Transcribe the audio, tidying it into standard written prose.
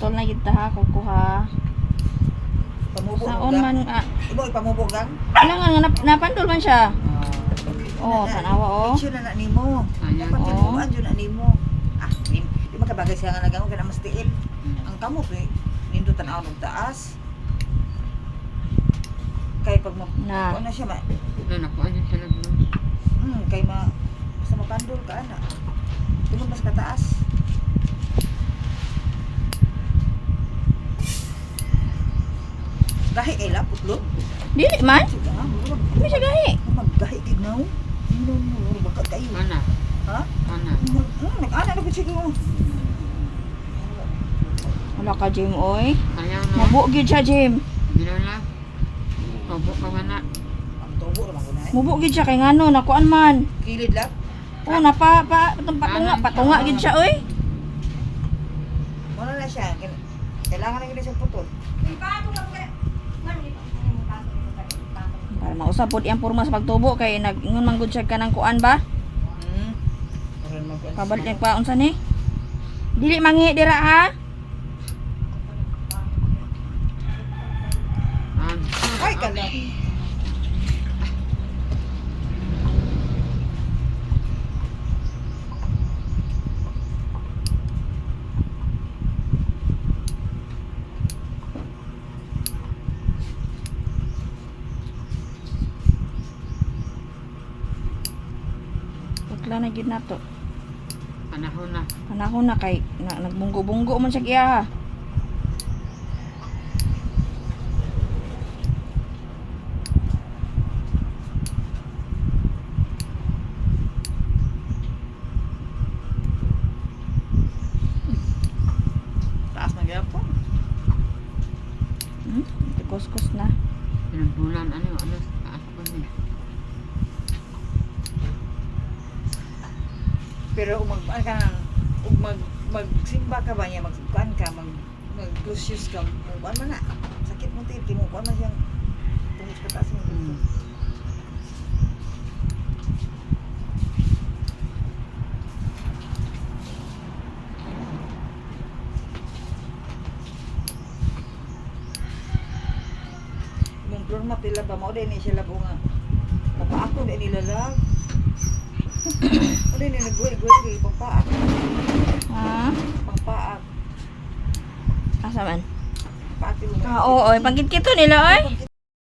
pantol na gid ta ha kukuha. Pamubo Saon man Ibo ipamubog gang. ilangan nga napandol man siya. Oh, tanawa oh. Picture na nimo. Ayan. Dapat Oo. tinuan jud na nimo. Di makabagay siya nga nagango kana mas tiil. Ang kamo nindo tan-aw og taas. Kay pag Na. ano siya ma Nakuha niya siya naglo. kay basta mapandol ka ana. Tungod mas kataas. Gahi kay laputlo. Dili man. Sige ha. Dili siya gahi. Maggahi gid now. No, baka kayo. Ana. Ha? Ana. Nag-ana na ko siya. Wala ka Jim oy. Ayaw no. Mabu gyud siya Jim. Ginala. Obo ka mana. Ang tubo naman ko na eh. Mubo gyud siya kay ngano nakuan man. Kilid lang. Oh patunga gyud siya oy. Wala na siya. Kailangan na gina siya putol. Para mausap pod iyang porma sa pagtubo kay nag-ingon man gud siya kanang kuan ba? Karon mag Kabalik pa unsa ni? Dili mangi dira ha. Ay kala. Putla na gid nato. Panahon na. Panahon na kay nagbunggo-bunggo man siya kiya ha. Taas na gyapon. Kuskus na. Pinagbulan ano taas pa niya. Pero magsimba ka ba niya, magkuan ka, mag-lucius ka, mukuan man na. Sakit mo tayo, kimukuan man siyang tungkol sa taas mo. Mong plurma pila ba mo din ni sila po nga. Papa ako din nilalag. Ano ni nagguil-guil kay papaak. Ha? Papaak. Asa man? Paati mo. Oo, oy, pagkit kito nila oy.